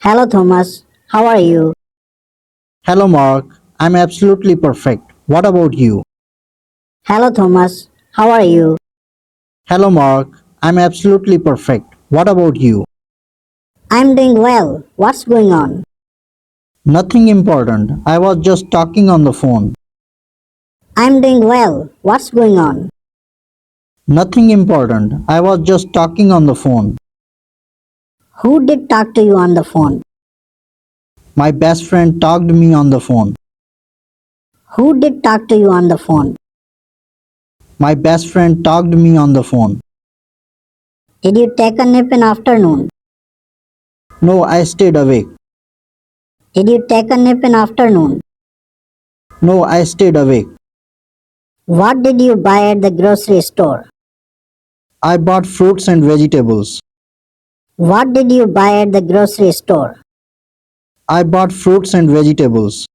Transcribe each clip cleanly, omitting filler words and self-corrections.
Hello, Thomas. How are you? Hello, Mark. I'm absolutely perfect. What about you? Hello, Thomas. How are you? Hello, Mark. I'm absolutely perfect. What about you? I'm doing well. What's going on? Nothing important. I was just talking on the phone. I'm doing well. What's going on? Nothing important. I was just talking on the phone. Who did talk to you on the phone? My best friend talked to me on the phone. Who did talk to you on the phone? My best friend talked to me on the phone. Did you take a nap in afternoon? No, I stayed awake. Did you take a nap in afternoon? No, I stayed awake. What did you buy at the grocery store? I bought fruits and vegetables. What did you buy at the grocery store? I bought fruits and vegetables.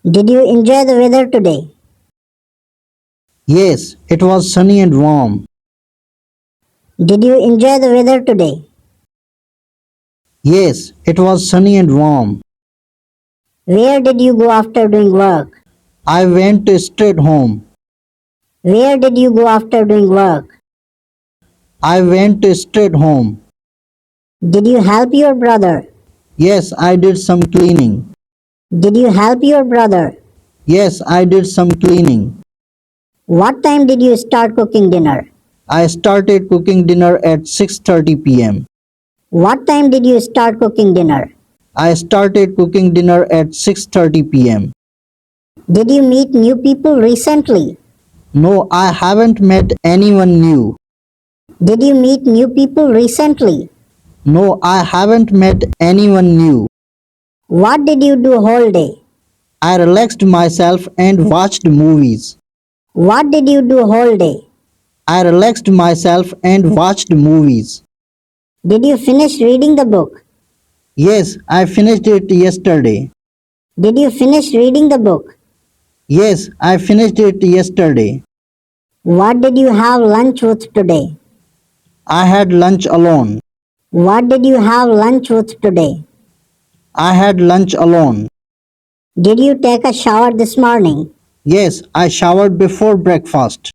Did you enjoy the weather today? Yes, it was sunny and warm. Did you enjoy the weather today? Yes, it was sunny and warm. Where did you go after doing work? I went straight home. Where did you go after doing work? I went straight home. Did you help your brother? Yes, I did some cleaning. Did you help your brother? Yes, I did some cleaning. What time did you start cooking dinner? I started cooking dinner at 6:30 p.m. What time did you start cooking dinner? I started cooking dinner at 6:30 p.m. Did you meet new people recently? No, I haven't met anyone new. Did you meet new people recently? No, I haven't met anyone new. What did you do whole day? I relaxed myself and watched movies. What did you do whole day? I relaxed myself and watched movies. Did you finish reading the book? Yes, I finished it yesterday. Did you finish reading the book? Yes, I finished it yesterday. What did you have lunch with today? I had lunch alone. What did you have lunch with today? I had lunch alone. Did you take a shower this morning? Yes, I showered before breakfast.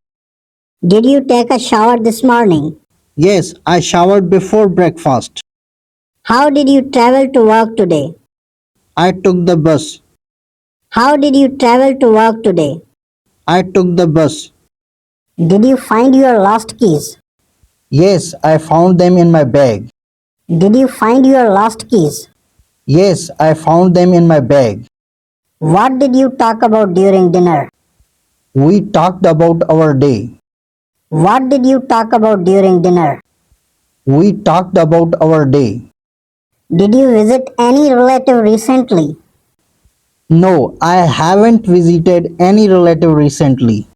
Did you take a shower this morning? Yes, I showered before breakfast. How did you travel to work today? I took the bus. How did you travel to work today? I took the bus. Did you find your lost keys? Yes, I found them in my bag. Did you find your lost keys? Yes, I found them in my bag. What did you talk about during dinner? We talked about our day. What did you talk about during dinner? We talked about our day. Did you visit any relative recently? No, I haven't visited any relative recently.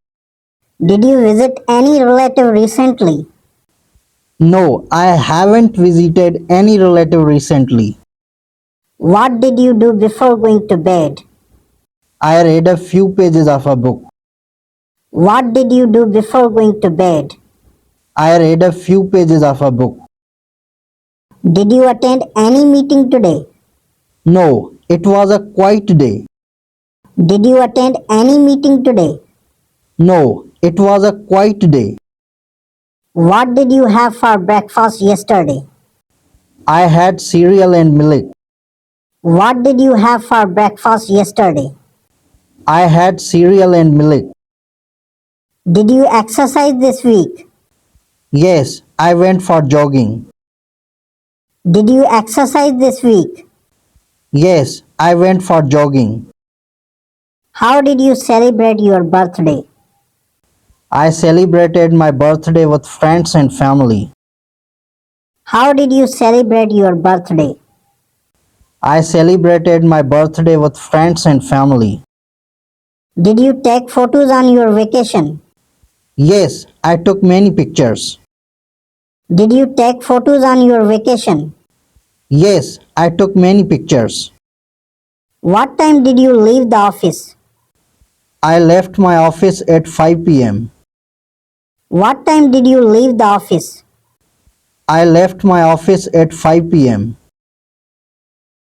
Did you visit any relative recently? No, I haven't visited any relative recently. What did you do before going to bed? I read a few pages of a book. What did you do before going to bed? I read a few pages of a book. Did you attend any meeting today? No, it was a quiet day. Did you attend any meeting today? No, it was a quiet day. What did you have for breakfast yesterday? I had cereal and milk. What did you have for breakfast yesterday? I had cereal and milk. Did you exercise this week? Yes, I went for jogging. Did you exercise this week? Yes, I went for jogging. How did you celebrate your birthday? I celebrated my birthday with friends and family. How did you celebrate your birthday? I celebrated my birthday with friends and family. Did you take photos on your vacation? Yes, I took many pictures. Did you take photos on your vacation? Yes, I took many pictures. What time did you leave the office? I left my office at 5 p.m. What time did you leave the office? I left my office at 5 p.m.